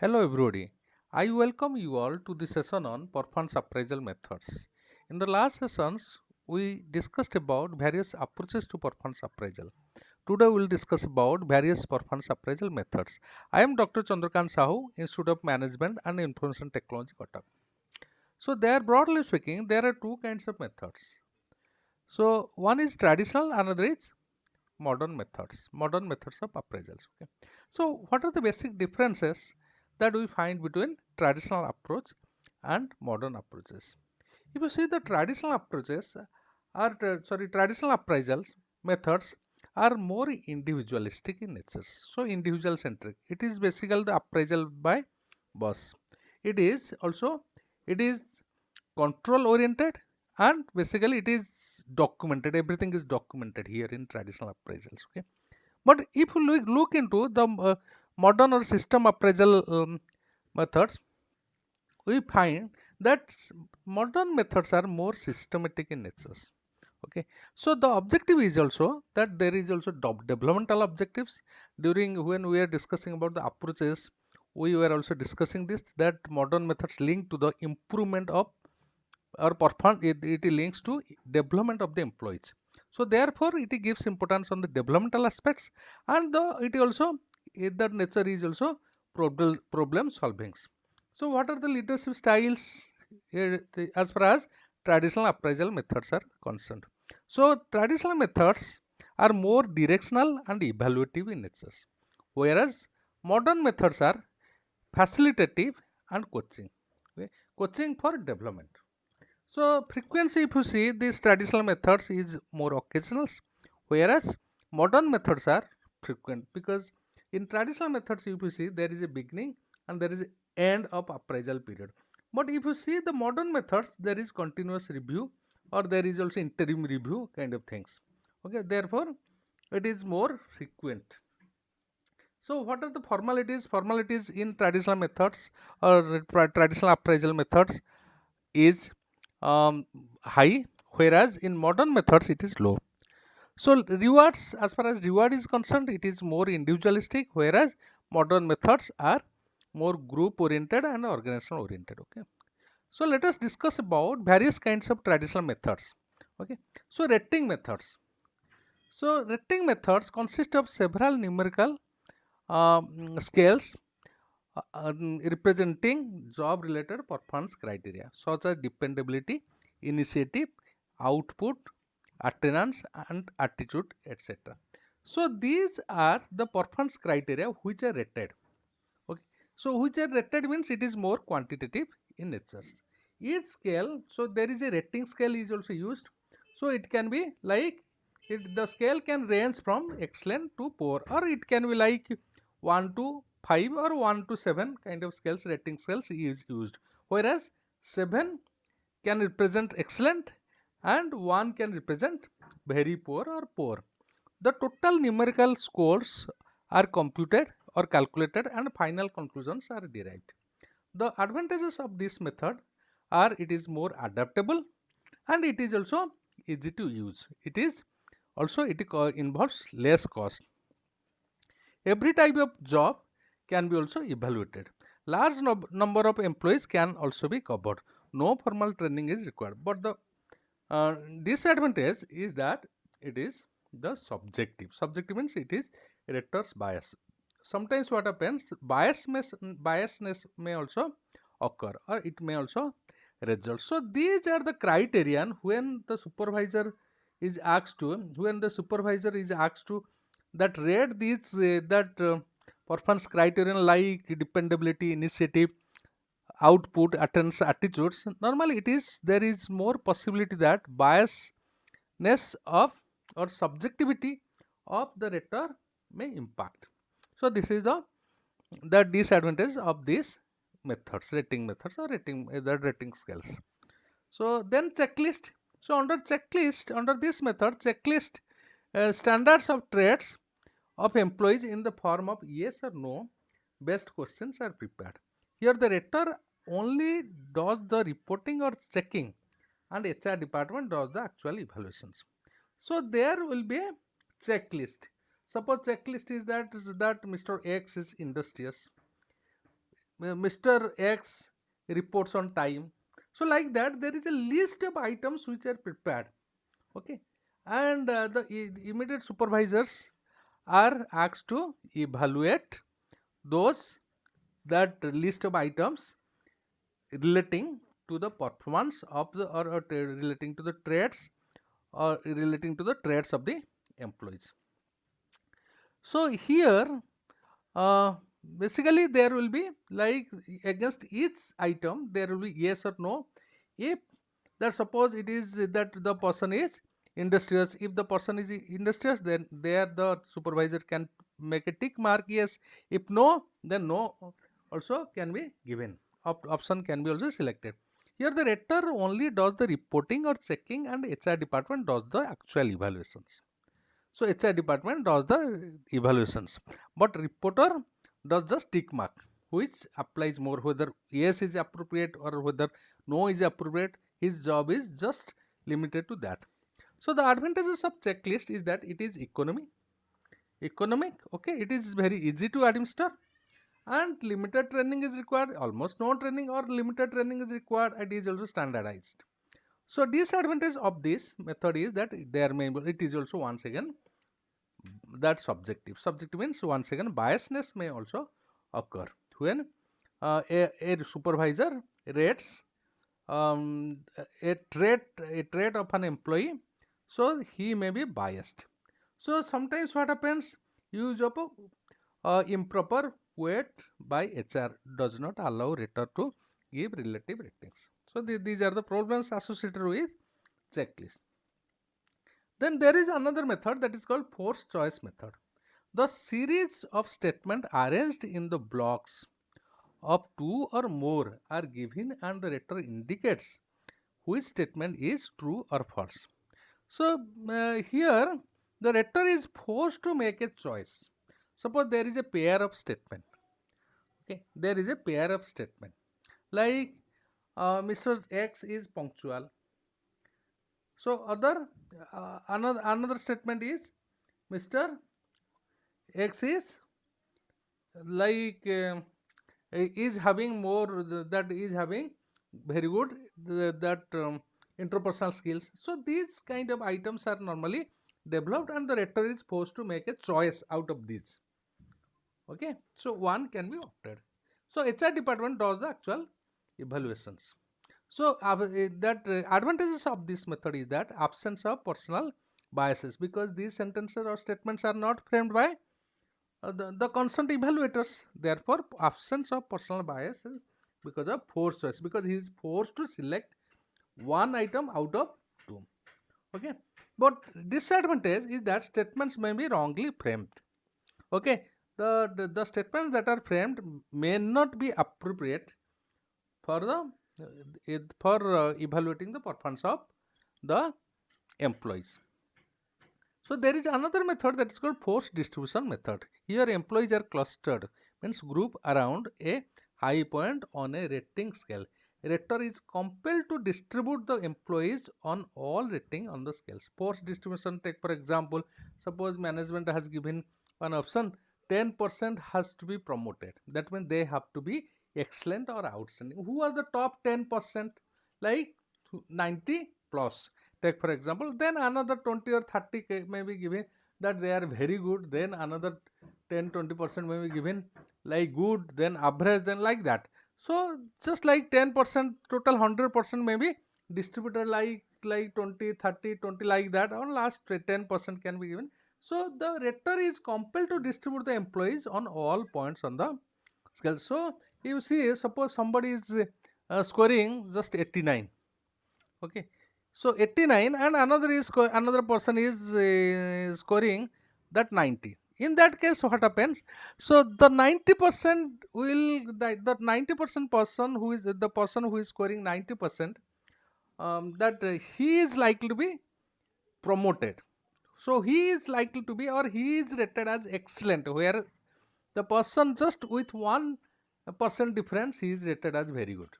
Hello everybody. I welcome you all to the session on performance appraisal methods. In the last sessions, we discussed about various approaches to performance appraisal. Today we will discuss about various performance appraisal methods. I am Dr. Chandrakant Sahu, Institute of Management and Information Technology, Kotak. So there, broadly speaking, there are two kinds of methods. So one is traditional, another is modern methods of appraisals. Okay. So what are the basic differences that we find between traditional approach and modern approaches? If you see, the traditional approaches traditional appraisal methods are more individualistic in nature, so individual centric. It is basically the appraisal by boss. It is also it is control oriented, and basically it is documented. Everything is documented here in traditional appraisals. Okay. But if you look into the modern or system appraisal methods, we find that modern methods are more systematic in nature. Okay. So the objective is also that there is also developmental objectives. During when we are discussing about the approaches, we were also discussing this, that modern methods link to the improvement of or perform it links to development of the employees. So therefore it gives importance on the developmental aspects, and it also that nature is also problem solving. So what are the leadership styles as far as traditional appraisal methods are concerned? So traditional methods are more directional and evaluative in nature, whereas modern methods are facilitative and coaching. Okay? Coaching for development. So frequency, if you see, these traditional methods is more occasional, whereas modern methods are frequent, because in traditional methods, if you see, there is a beginning and there is a end of appraisal period. But if you see the modern methods, there is continuous review, or there is also interim review kind of things. Okay, therefore it is more frequent. So what are the formalities? Formalities in traditional methods or traditional appraisal methods is high, whereas in modern methods it is low. So rewards, as far as reward is concerned, it is more individualistic, whereas modern methods are more group oriented and organizational oriented. Okay. So let us discuss about various kinds of traditional methods. Okay. So rating methods. So rating methods consist of several numerical scales representing job related performance criteria such as dependability, initiative, output, attendance, and attitude, etc. So these are the performance criteria which are rated. Okay. So which are rated means it is more quantitative in nature. Each scale, so there is a rating scale is also used. So it can be like the scale can range from excellent to poor, or it can be like 1 to 5 or 1 to 7 kind of scales, rating scales is used. Whereas 7 can represent excellent and 1 can represent very poor or poor. The total numerical scores are computed or calculated and final conclusions are derived. The advantages of this method are it is more adaptable and it is also easy to use. It is also involves less cost. Every type of job can be also evaluated. Large number of employees can also be covered. No formal training is required. But the disadvantage is that it is the subjective. Subjective means it is rater's bias. Sometimes what happens, biasness may also occur, or it may also result. So these are the criterion when the supervisor is asked to, that rate these that performance criterion like dependability, initiative, output, attendance, attitudes. Normally it is there is more possibility that biasness of or subjectivity of the rater may impact. So this is the disadvantage of these methods, rating methods, or rating the rating scales. So then checklist. So under this method, checklist standards of traits of employees in the form of yes or no based questions are prepared. Here the rater only does the reporting or checking, and HR department does the actual evaluations. So there will be a checklist. Suppose checklist is that Mr. X is industrious. Mr. X reports on time. So like that, there is a list of items which are prepared. Okay, and the immediate supervisors are asked to evaluate those that list of items relating to the performance of the or relating to the traits or relating to the traits of the employees. So here uh, basically there will be like against each item there will be yes or no. If that suppose it is that the person is industrious, if the person is industrious, then there the supervisor can make a tick mark yes. If no, then no also can be given. Option can be also selected. Here the rector only does the reporting or checking and HR department does the actual evaluations. So HR department does the evaluations, but reporter does just tick mark, which applies more whether yes is appropriate or whether no is appropriate. His job is just limited to that. So the advantages of checklist is that it is economic. Okay, it is very easy to administer, and limited training is required. Almost no training or limited training is required. It is also standardized. So disadvantage of this method is that there may it is also once again that subjective. Subjective means once again biasness may also occur when a supervisor rates a trait of an employee, so he may be biased. So sometimes what happens, use of improper weight by HR does not allow rater to give relative ratings. So these are the problems associated with checklist. Then there is another method that is called force choice method. The series of statements arranged in the blocks of two or more are given and the rater indicates which statement is true or false. So here the rater is forced to make a choice. Suppose there is a pair of statement. Okay, there is a pair of statement like Mr. X is punctual. So another statement is Mr. X is like is having more that is having very good that interpersonal skills. So these kind of items are normally developed and the rector is forced to make a choice out of these. Okay, so one can be opted. So HR department does the actual evaluations. So that advantages of this method is that absence of personal biases, because these sentences or statements are not framed by the constant evaluators. Therefore absence of personal bias is because of forced choice, because he is forced to select one item out of two. Okay, but disadvantage is that statements may be wrongly framed. Okay, the statements that are framed may not be appropriate for the evaluating the performance of the employees. So there is another method that is called force distribution method. Here employees are clustered, means group around a high point on a rating scale. Rater is compelled to distribute the employees on all rating on the scales. Force distribution, take for example, suppose management has given one option, 10% has to be promoted. That means they have to be excellent or outstanding. Who are the top 10%? Like 90 plus, take for example. Then another 20 or 30 may be given that they are very good. Then another 10-20% may be given like good, then average, then like that. So just like 10%, total 100% may be distributed like 20, 30, 20 like that, or last 10% can be given. So the rector is compelled to distribute the employees on all points on the scale. So you see, suppose somebody is scoring just 89. Okay, so 89 and another person is scoring that 90. In that case what happens, so the 90% will the 90% person who is the person who is scoring 90%, that he is likely to be promoted. So he is likely to be, or he is rated as excellent, where the person just with 1% difference he is rated as very good.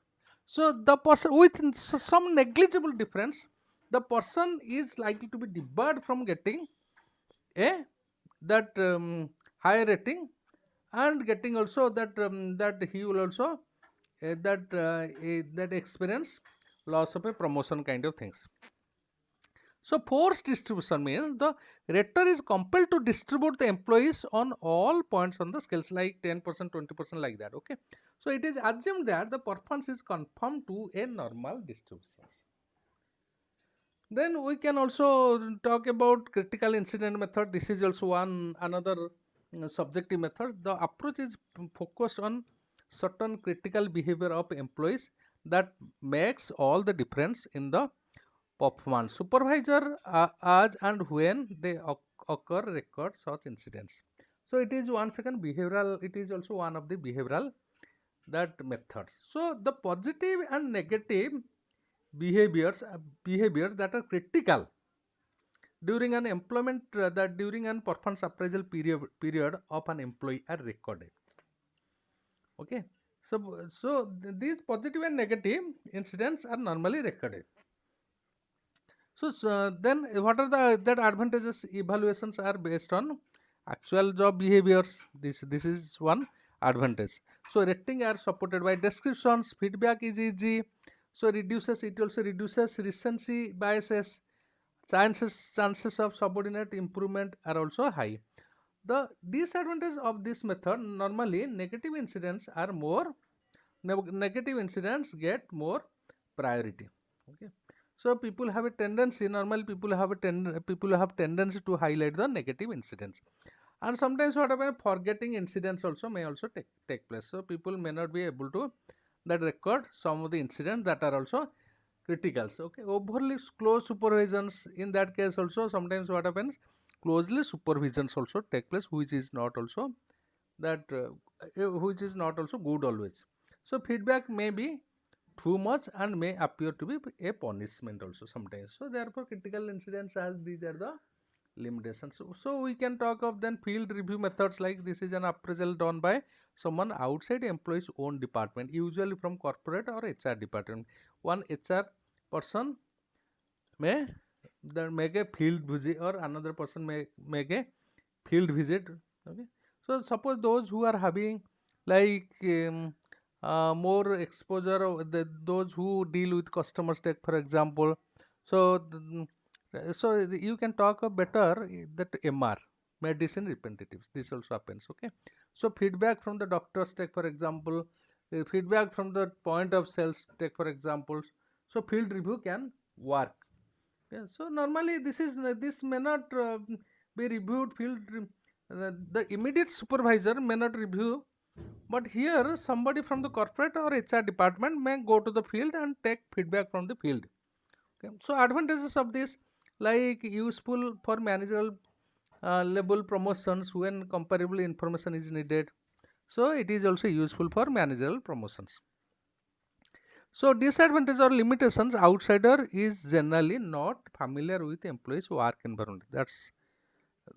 So the person with some negligible difference, the person is likely to be debarred from getting a that higher rating and getting also that that he will also that experience loss of a promotion kind of things. So forced distribution means the rector is compelled to distribute the employees on all points on the scales like 10%, 20% like that. Okay. So it is assumed that the performance is conformed to a normal distribution. Then we can also talk about critical incident method. This is also one another subjective method. The approach is focused on certain critical behavior of employees that makes all the difference in the performance. Supervisor as and when they occur record such incidents. So it is one second behavioral. It is also one of the behavioral that methods. So the positive and negative behaviors that are critical during an employment that during an performance appraisal period of an employee are recorded. Okay. So these positive and negative incidents are normally recorded. So then what are the that advantages? Evaluations are based on actual job behaviors. This is one advantage. So rating are supported by descriptions. Feedback is easy. So it also reduces recency biases. Chances of subordinate improvement are also high. The disadvantage of this method, normally negative incidents get more priority. Okay. So people have a tendency, normal people have tendency to highlight the negative incidents. And sometimes what happens, forgetting incidents also may also take place. So people may not be able to that record some of the incidents that are also critical. So, okay, overly close supervisions, in that case also sometimes what happens, closely supervisions also take place, which is not also that which is not also good always. So feedback may be too much and may appear to be a punishment also sometimes. So therefore critical incidents, as these are the limitations. So we can talk of then field review methods, like this is an appraisal done by someone outside employee's own department, usually from corporate or HR department. One HR person may then make a field visit, or another person may make a field visit. Okay. So suppose those who are having like more exposure of those who deal with customers, take for example. So you can talk of better that MR, medicine representatives, this also happens. Okay. So feedback from the doctors, take for example, feedback from the point of sales, take for examples. So field review can work. Yeah, so normally this may not be reviewed the immediate supervisor may not review, but here somebody from the corporate or HR department may go to the field and take feedback from the field. Okay. So advantages of this, like useful for managerial level promotions when comparable information is needed. So it is also useful for managerial promotions. So disadvantage or limitations, outsider is generally not familiar with employees' work environment.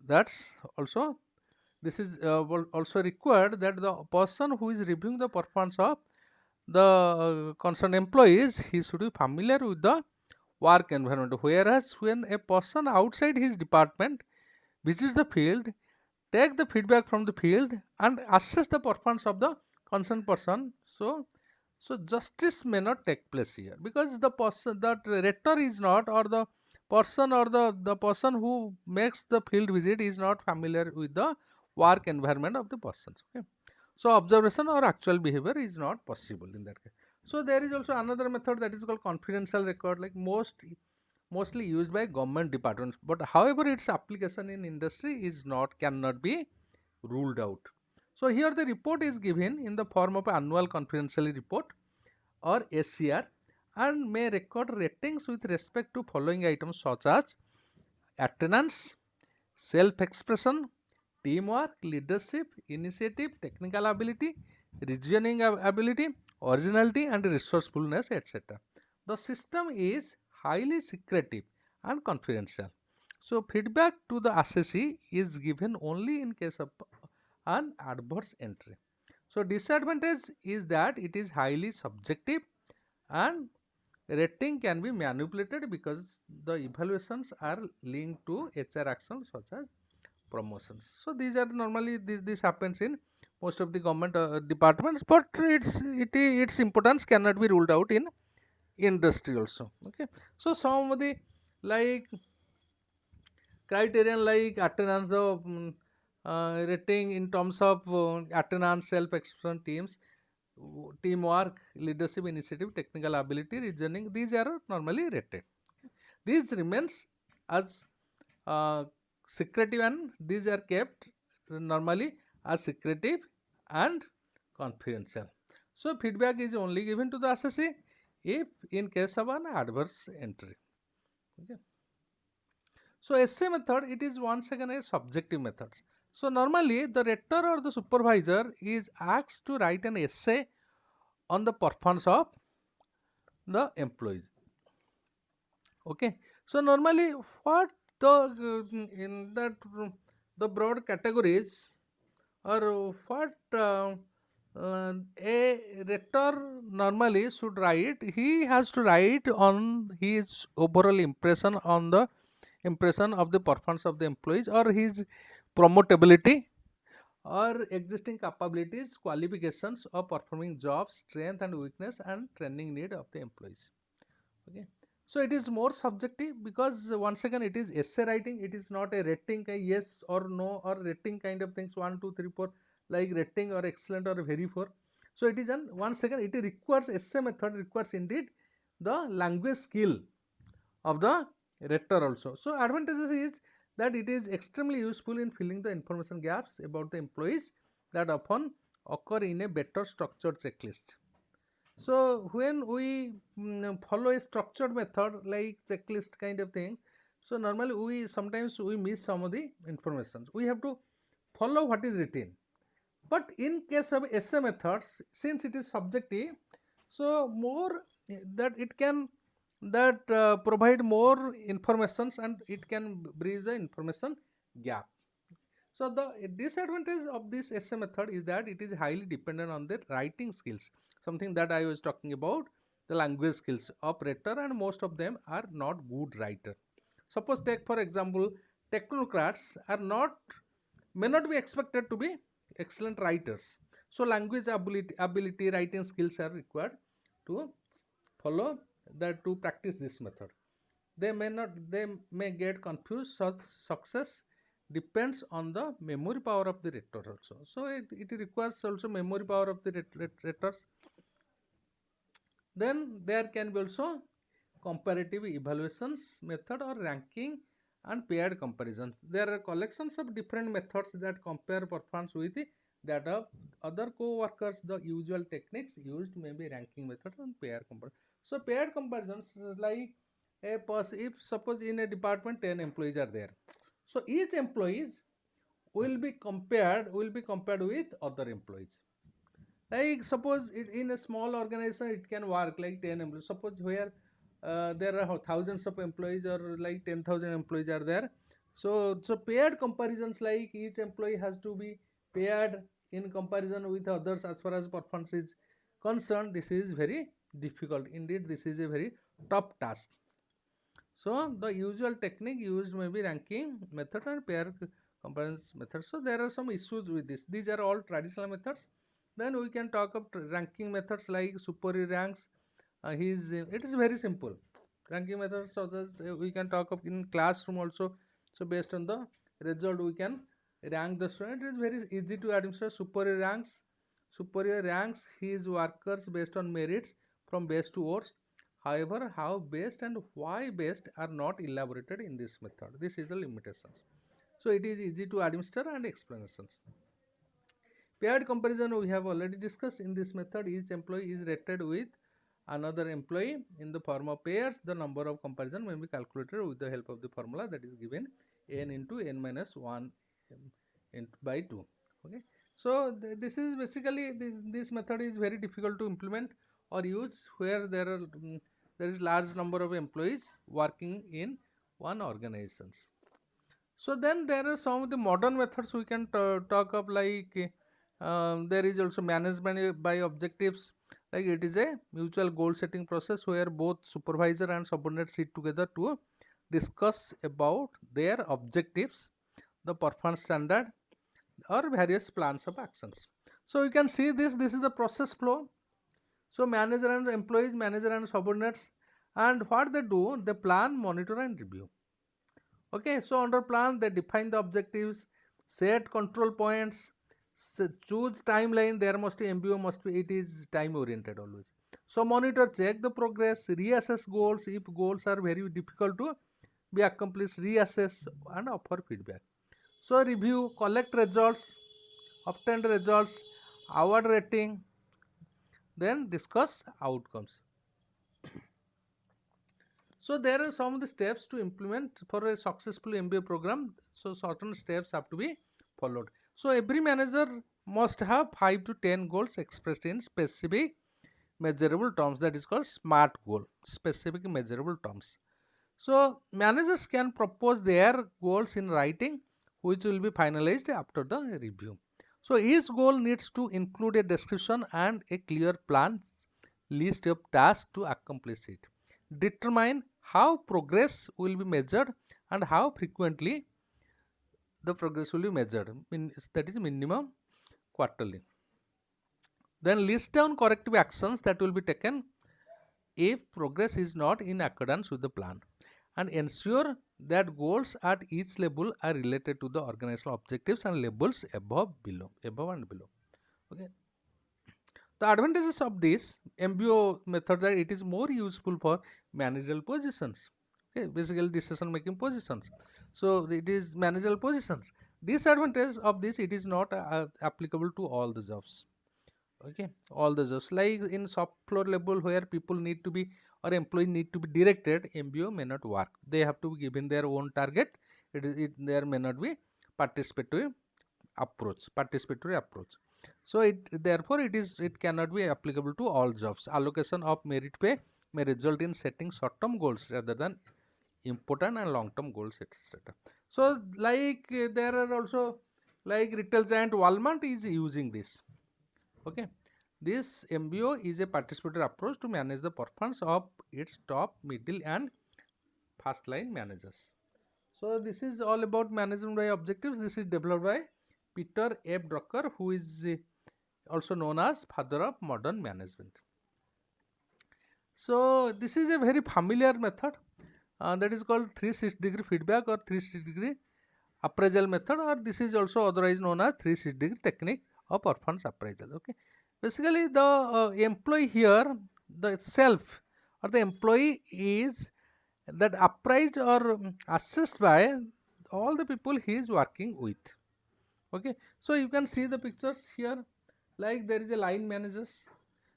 That's also, this is also required that the person who is reviewing the performance of the concerned employees, he should be familiar with the work environment. Whereas when a person outside his department visits the field, take the feedback from the field and assess the performance of the concerned person. So justice may not take place here, because the person, that rector is not, or the person, or the person who makes the field visit is not familiar with the work environment of the persons. Okay. So observation or actual behavior is not possible in that case. So there is also another method that is called confidential record, like mostly used by government departments, but however its application in industry is not, cannot be ruled out. So here the report is given in the form of annual confidential report or SCR, and may record ratings with respect to following items such as attendance, self-expression, teamwork, leadership, initiative, technical ability, reasoning ability, originality and resourcefulness, etc. The system is highly secretive and confidential. So feedback to the assessee is given only in case of an adverse entry. So disadvantage is that it is highly subjective and rating can be manipulated because the evaluations are linked to HR actions such as promotions. So these are normally this happens in most of the government departments, but its importance cannot be ruled out in industry also. Okay, so some of the like criterion like attendance, the rating in terms of attendance, self-expression, teamwork, leadership, initiative, technical ability, reasoning, these are normally rated. These remains as secretive, and these are kept normally as secretive and confidential. So feedback is only given to the assessee if in case of an adverse entry. Okay. So essay method, it is once again a subjective method. So normally the rector or the supervisor is asked to write an essay on the performance of the employees. Okay, so normally what in that the broad categories, or what a rector normally should write, he has to write on his overall impression on the impression of the performance of the employees, or his promotability, or existing capabilities, qualifications of performing jobs, strength and weakness, and training need of the employees. Okay, so it is more subjective because once again it is essay writing, it is not a rating, a yes or no, or rating kind of things, 1 2 3 4, like rating or excellent or very poor. So it is an once again it requires, essay method requires indeed the language skill of the rector also. So advantages is that it is extremely useful in filling the information gaps about the employees that often occur in a better structured checklist. So when we follow a structured method like checklist kind of things, so normally we sometimes we miss some of the information. We have to follow what is written. But in case of essay methods, since it is subjective, so more that it can that provide more informations, and it can bridge the information gap. So the disadvantage of this essay method is that it is highly dependent on the writing skills, something that I was talking about, the language skills of writer, and most of them are not good writer. Suppose take for example, technocrats are not, may not be expected to be excellent writers. So language ability, writing skills are required to follow that, to practice this method. They may get confused. Such success depends on the memory power of the rector also. So it requires also memory power of the rectors. Then there can be also comparative evaluations method, or ranking and paired comparison. There are collections of different methods that compare performance with that of other co-workers. The usual techniques used may be ranking method and pair comparison. So paired comparisons, like if suppose in a department 10 employees are there, so each employees will be compared with other employees. Like suppose in a small organization it can work like 10 employees. Suppose where there are thousands of employees, or like 10,000 employees are there. So paired comparisons, like each employee has to be paired in comparison with others as far as performance is concerned. This is very difficult. Indeed, this is a very tough task. So the usual technique used may be ranking method and pair comparison method. So there are some issues with this. These are all traditional methods. Then we can talk of ranking methods like superior ranks. It is very simple. Ranking methods such as we can talk of in classroom also. So based on the result we can rank the student. It is very easy to administer. Superior ranks his workers based on merits from best to worst. However, how best and why best are not elaborated in this method. This is the limitations. So it is easy to administer and explanations. Paired comparison we have already discussed. In this method, each employee is rated with another employee in the form of pairs. The number of comparison may be calculated with the help of the formula that is given, n into n minus 1 by 2. Okay. So this is basically this method is very difficult to implement or use where there is large number of employees working in one organizations. So then there are some of the modern methods we can talk of, like there is also management by objectives. Like it is a mutual goal setting process where both supervisor and subordinate sit together to discuss about their objectives, the performance standard, or various plans of actions. So you can see this is the process flow. So manager and employees, manager and subordinates, and what they do, they plan, monitor and review. Okay, so under plan they define the objectives, set control points, choose timeline. There must be MBO must be, it is time oriented always. So monitor, check the progress, reassess goals. If goals are very difficult to be accomplished, reassess and offer feedback. So review, collect results, obtained results, award rating, then discuss outcomes. So there are some of the steps to implement for a successful MBA program. So certain steps have to be followed. So every manager must have 5 to 10 goals expressed in specific measurable terms. That is called SMART goal, specific measurable terms. So managers can propose their goals in writing, which will be finalized after the review. So each goal needs to include a description and a clear plan, list of tasks to accomplish it. Determine how progress will be measured and how frequently the progress will be measured. That is minimum quarterly. Then list down corrective actions that will be taken if progress is not in accordance with the plan, and ensure that goals at each level are related to the organizational objectives and labels above and below. Okay. The advantages of this MBO method that it is more useful for managerial positions. Okay, basically decision making positions. So it is managerial positions. Disadvantage of this, it is not applicable to all the jobs. Okay, all the jobs like in shop floor level where people need to be or employees need to be directed, MBO may not work. They have to be given their own target. There may not be participatory approach. So it cannot be applicable to all jobs. Allocation of merit pay may result in setting short term goals rather than important and long term goals, etc. So like there are also like retail giant Walmart is using this. Okay, this MBO is a participatory approach to manage the performance of its top, middle and first line managers. So this is all about management by objectives. This is developed by Peter F. Drucker, who is also known as father of modern management. So this is a very familiar method that is called 360-degree feedback or 360-degree appraisal method, or this is also otherwise known as 360-degree technique of performance appraisal. Okay, basically the employee here, the self or the employee is that appraised or assessed by all the people he is working with. Okay, so you can see the pictures here, like there is a line managers,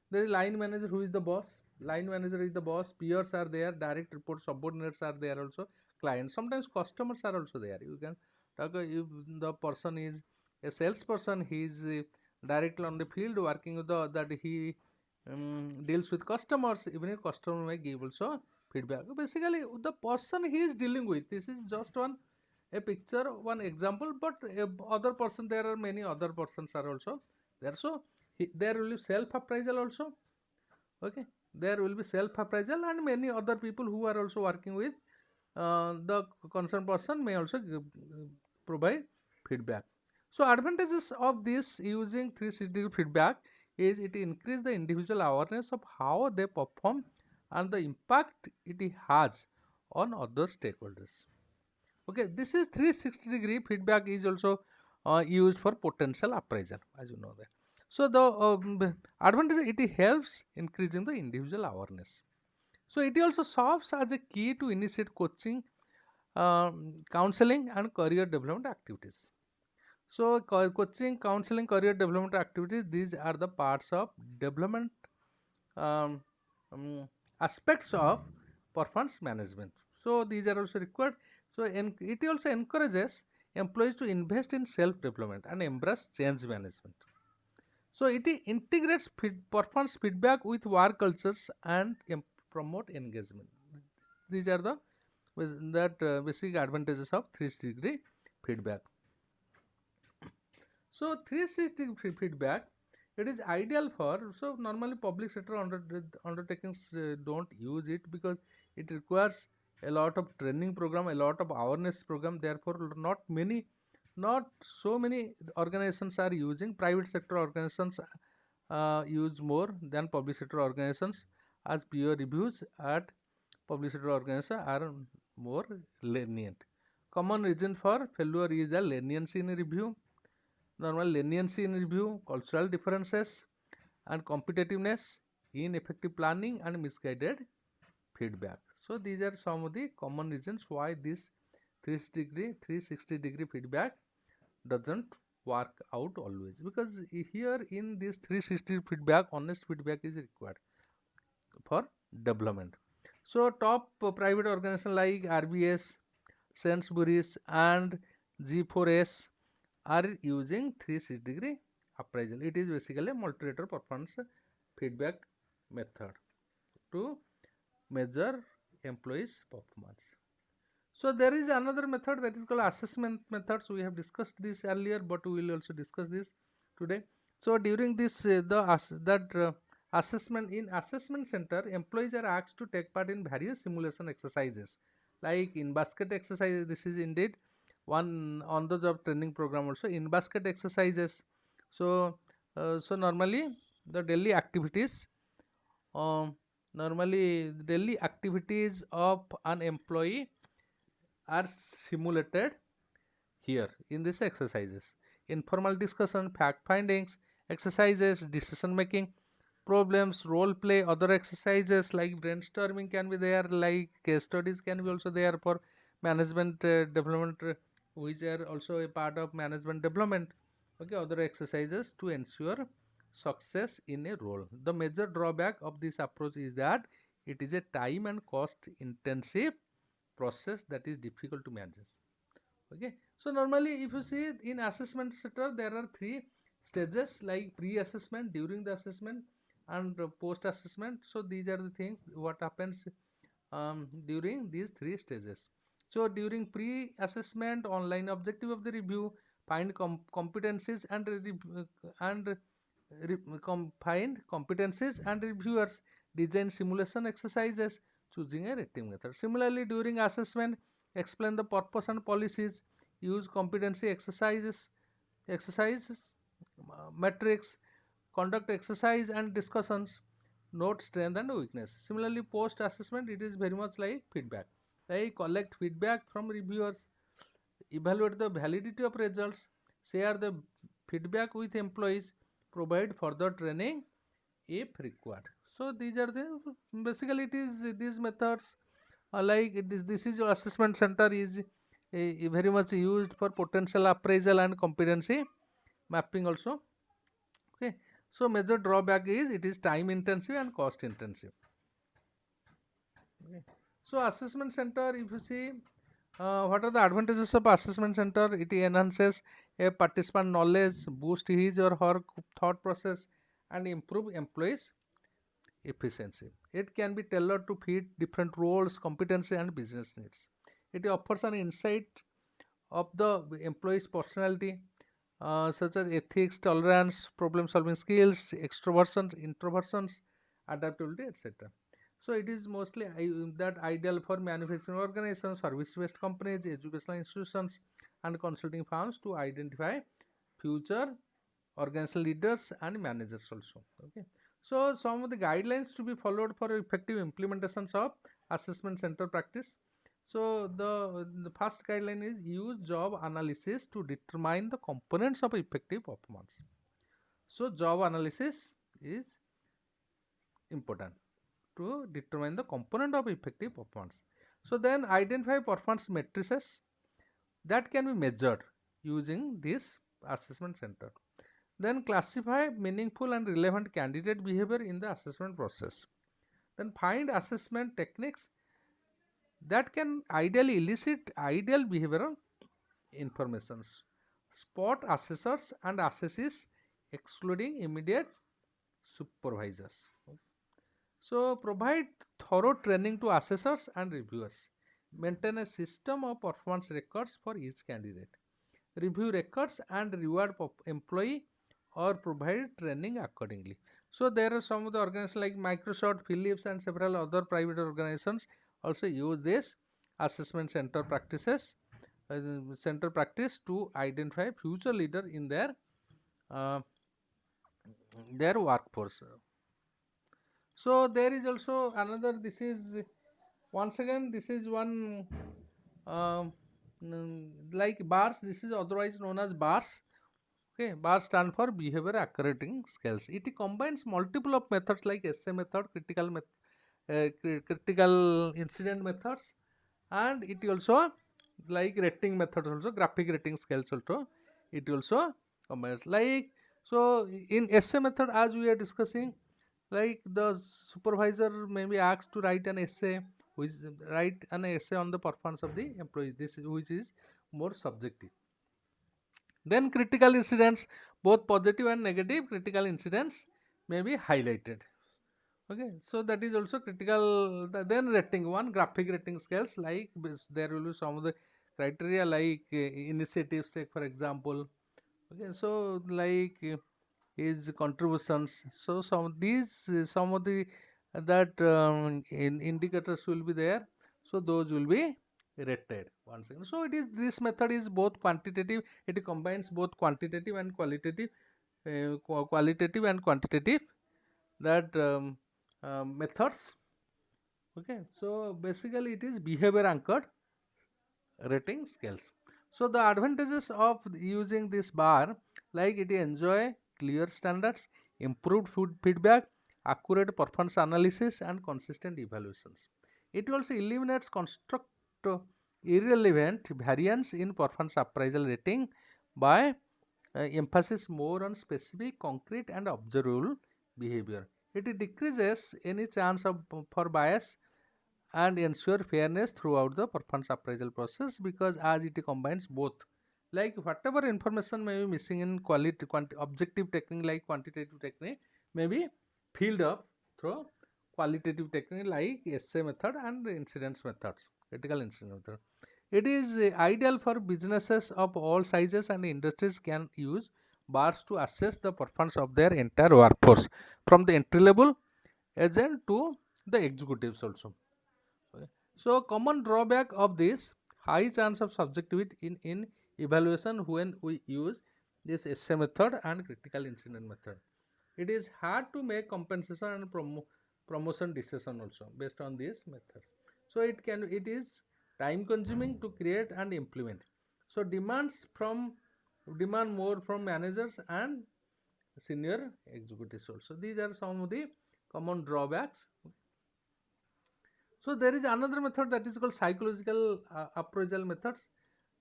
there is line manager who is the boss, line manager is the boss, peers are there, direct reports, subordinates are there, also clients, sometimes customers are also there. You can talk if the person is a salesperson, he is directly on the field working with that he deals with customers. Even a customer may give also feedback. Basically the person he is dealing with, this is just one a picture, one example, but other person, there are many other persons are also there. So there will be self appraisal also. Okay, there will be self appraisal and many other people who are also working with the concerned person may also provide feedback. So advantages of this using 360 feedback is it increase the individual awareness of how they perform and the impact it has on other stakeholders. Okay, this is 360-degree feedback is also used for potential appraisal, as you know that. So the advantage, it helps increasing the individual awareness. So it also serves as a key to initiate coaching, counseling and career development activities. So coaching, counseling, career development activities, these are the parts of development um, um, aspects of performance management. So these are also required. So it also encourages employees to invest in self development and embrace change management. So it integrates performance feedback with work cultures and promote engagement. These are the basic advantages of 360-degree feedback. So 360 feedback, it is ideal for, so normally public sector undertakings don't use it because it requires a lot of training program, a lot of awareness program. Therefore, not many not so many organizations are using. Private sector organizations use more than public sector organizations, as peer reviews at public sector organizations are more lenient. Common reason for failure is the leniency in review, normal leniency in review, cultural differences, and competitiveness, ineffective planning, and misguided feedback. So these are some of the common reasons why this 360 degree feedback doesn't work out always, because here in this 360 feedback, honest feedback is required for development. So top private organizations like RBS, Sainsbury's, and G4S are using 360 degree appraisal. It is basically a multi-rater performance feedback method to measure employees' performance. So there is another method that is called assessment methods. We have discussed this earlier, but we will also discuss this today. So during this assessment, in assessment center, employees are asked to take part in various simulation exercises, like in basket exercise. This is indeed one on the job training program also, in basket exercises. So normally the daily activities, um, normally daily activities of an employee are simulated here in these exercises. Informal discussion, fact findings, exercises, decision making, problems, role play, other exercises like brainstorming can be there, like case studies can be also there for management development, which are also a part of management development. Okay, other exercises to ensure success in a role. The major drawback of this approach is that it is a time and cost intensive process that is difficult to manage. Okay, so normally if you see in assessment sector, there are three stages, like pre-assessment, during the assessment, and post-assessment. So these are the things what happens during these three stages. So during pre-assessment, online objective of the review, find competencies and find competencies and reviewers, design simulation exercises, choosing a rating method. Similarly, during assessment, explain the purpose and policies, use competency exercises, metrics, conduct exercise and discussions, note strength and weakness. Similarly, post assessment, it is very much like feedback, like collect feedback from reviewers, evaluate the validity of results, share the feedback with employees, provide further training if required. So these are the, basically it is these methods, like this is your assessment center is very much used for potential appraisal and competency mapping also. Okay, so major drawback is it is time intensive and cost intensive. Okay. So assessment center, if you see, what are the advantages of assessment center? It enhances a participant knowledge, boost his or her thought process, and improve employees efficiency. It can be tailored to fit different roles, competency, and business needs. It offers an insight of the employee's personality, such as ethics, tolerance, problem solving skills, extroversions, introversions, adaptability, etc. So it is mostly that ideal for manufacturing organizations, service-based companies, educational institutions, and consulting firms to identify future organizational leaders and managers also. Okay. So some of the guidelines to be followed for effective implementations of assessment center practice. So the first guideline is use job analysis to determine the components of effective performance. So job analysis is important to determine the component of effective performance. So then identify performance matrices that can be measured using this assessment center. Then classify meaningful and relevant candidate behavior in the assessment process. Then find assessment techniques that can ideally elicit ideal behavioral informations. Spot assessors and assessees excluding immediate supervisors. So provide thorough training to assessors and reviewers. Maintain a system of performance records for each candidate. Review records and reward employee or provide training accordingly. So there are some of the organizations like Microsoft, Philips, and several other private organizations also use this assessment center practices center practice to identify future leader in uh, their workforce. So there is also another, this is once again, this is one um, like bars, this is otherwise known as bars. Okay, bars stand for behavior accurating scales. It combines multiple of methods like SA method, critical incident methods, and it also like rating methods also, graphic rating scales also. It also combines like, so in SA method as we are discussing, like the supervisor may be asked to write an essay, which write an essay on the performance of the employees. This is which is more subjective. Then critical incidents, both positive and negative critical incidents may be highlighted. Okay, so that is also critical. Then rating, one graphic rating scales, like there will be some of the criteria like initiatives, take for example. Okay, so like his contributions. So some of the that indicators will be there. So those will be rated once again. So it is, this method is both quantitative. It combines both quantitative and qualitative, qualitative and quantitative that methods. Okay, so basically it is behavior anchored rating scales. So the advantages of using this bar, like it enjoy clear standards, improved feedback, accurate performance analysis, and consistent evaluations. It also eliminates construct irrelevant variance in performance appraisal rating by emphasis more on specific, concrete, and observable behavior. It decreases any chance of for bias and ensure fairness throughout the performance appraisal process, because as it combines both, like whatever information may be missing in objective technique like quantitative technique may be filled up through qualitative technique like SA method and incidence methods, critical incident method. It is ideal for businesses of all sizes, and industries can use bars to assess the performance of their entire workforce, from the entry level agent to the executives also. Okay. So common drawback of this, high chance of subjectivity in evaluation when we use this SA method and critical incident method. It is hard to make compensation and promotion decision also based on this method. So it is time consuming to create and implement. So demand more from managers and senior executives also. These are some of the common drawbacks. So there is another method that is called psychological appraisal methods.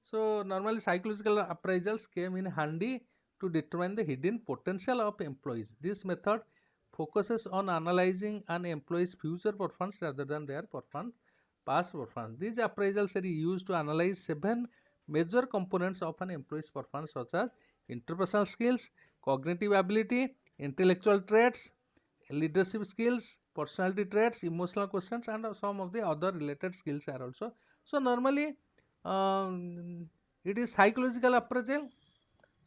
So normally psychological appraisals came in handy to determine the hidden potential of employees. This method focuses on analyzing an employee's future performance rather than their past performance. These appraisals are used to analyze 7 major components of an employee's performance, such as interpersonal skills, cognitive ability, intellectual traits, leadership skills, personality traits, emotional questions, and some of the other related skills are also. So normally it is psychological appraisal.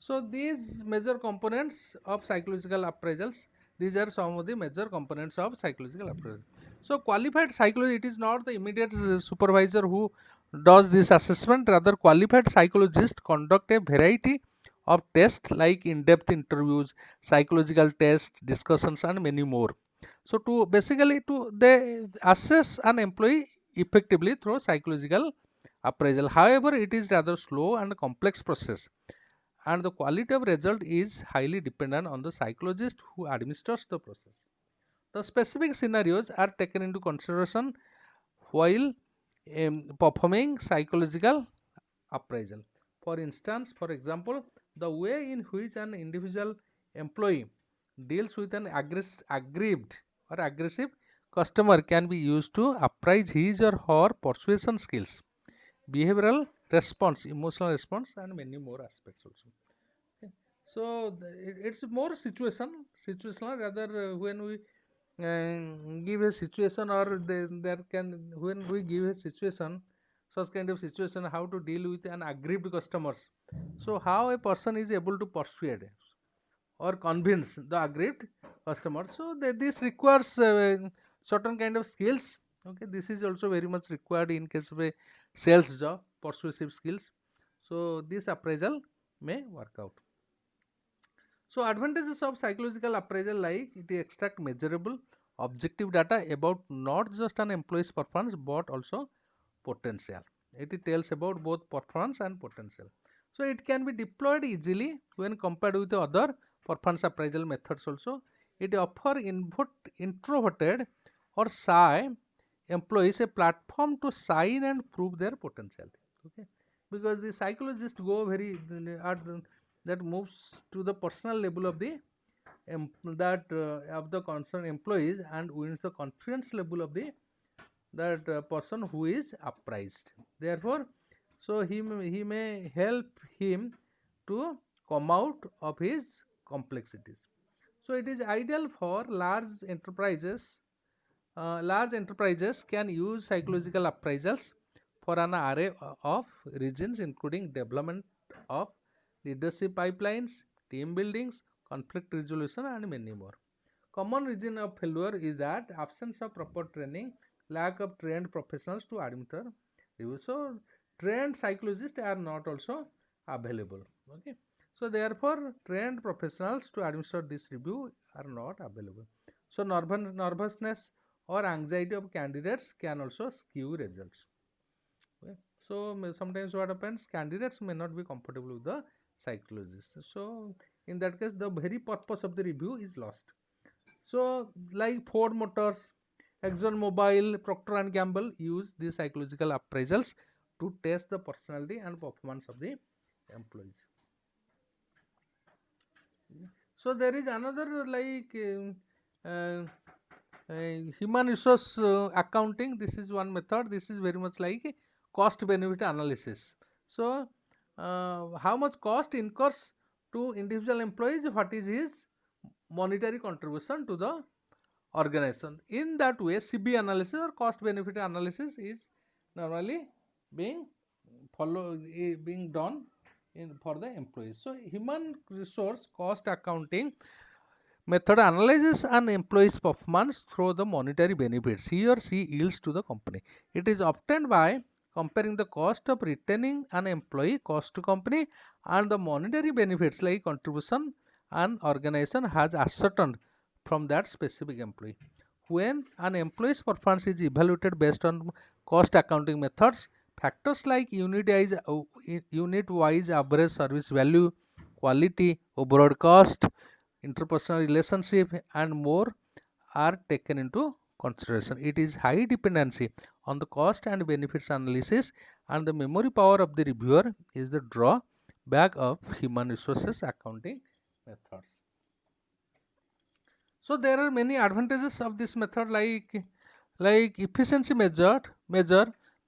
So these major components of psychological appraisals, these are some of the major components of psychological appraisal. So qualified psychologist, it is not the immediate supervisor who does this assessment, rather qualified psychologists conduct a variety of tests like in-depth interviews, psychological tests, discussions, and many more. So to basically to they assess an employee effectively through psychological appraisal. However, it is rather slow and complex process, and the quality of result is highly dependent on the psychologist who administers the process. The specific scenarios are taken into consideration while performing psychological appraisal. For example, the way in which an individual employee deals with an aggrieved or aggressive customer can be used to appraise his or her persuasion skills, behavioral response, emotional response, and many more aspects also. Okay. So it's more situational rather when we give a situation, or there can, when we give a situation, such kind of situation, how to deal with an aggrieved customers. So how a person is able to persuade or convince the aggrieved customer. So this requires certain kind of skills. Okay, this is also very much required in case of a sales job, persuasive skills. So this appraisal may work out. So advantages of psychological appraisal, like it extract measurable objective data about not just an employee's performance but also potential. It tells about both performance and potential. So it can be deployed easily when compared with the other performance appraisal methods also. It offer introverted or shy employees a platform to shine and prove their potential. Okay, because the psychologists go very that moves to the personal level of the of the concerned employees and wins the confidence level of the that person who is appraised. Therefore, so he may help him to come out of his complexities. So it is ideal for large enterprises. Large enterprises can use psychological appraisals for an array of reasons, including development of leadership pipelines, team buildings, conflict resolution, and many more. Common reason of failure is that absence of proper training, lack of trained professionals to administer review. So trained psychologists are not also available. Okay. So therefore, trained professionals to administer this review are not available. So nervousness or anxiety of candidates can also skew results. Okay. So sometimes what happens, candidates may not be comfortable with the psychologist. So in that case, the very purpose of the review is lost. So like Ford Motors, Exxon Mobil, Procter and Gamble use these psychological appraisals to test the personality and performance of the employees. So there is another like human resource accounting. This is one method. This is very much like cost benefit analysis. So how much cost incurs to individual employees, what is his monetary contribution to the organization. In that way, CB analysis or cost benefit analysis is normally being being done for the employees. So human resource cost accounting method analyzes an employee's performance through the monetary benefits he or she yields to the company. It is obtained by comparing the cost of retaining an employee, cost to company, and the monetary benefits like contribution an organization has ascertained from that specific employee. When an employee's performance is evaluated based on cost accounting methods, factors like unit-wise average service value, quality, overall cost, interpersonal relationship, and more are taken into consideration. It is high dependency on the cost and benefits analysis, and the memory power of the reviewer is the drawback of human resources accounting methods. So there are many advantages of this method, like efficiency measure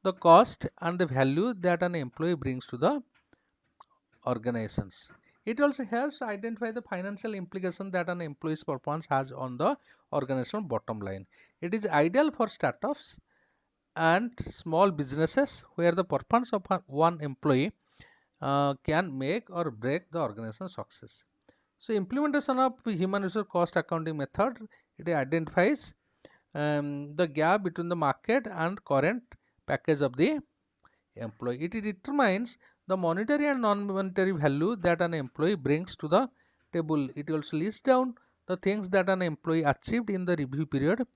the cost and the value that an employee brings to the organizations. It also helps identify the financial implication that an employee's performance has on the organizational bottom line. It is ideal for startups and small businesses where the performance of one employee can make or break the organization's success. So implementation of human resource cost accounting method, it identifies the gap between the market and current package of the employee. It determines the monetary and non-monetary value that an employee brings to the table. It also lists down the things that an employee achieved in the review period,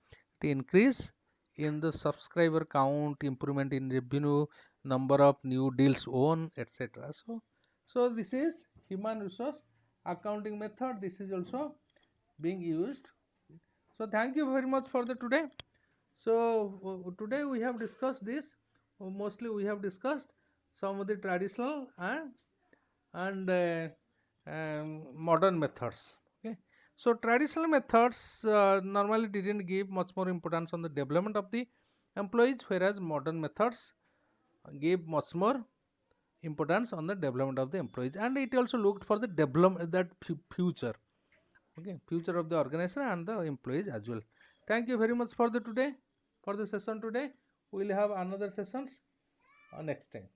the increase in the subscriber count, improvement in revenue, number of new deals won, etc. So this is human resource accounting method. This is also being used. So thank you very much for the today. So today we have discussed this. Mostly we have discussed some of the traditional and modern methods. Okay. So traditional methods normally didn't give much more importance on the development of the employees, whereas modern methods gave much more importance on the development of the employees, and it also looked for the development that future. Okay, future of the organization and the employees as well. Thank you very much for the today, for the session today. We will have another sessions next time.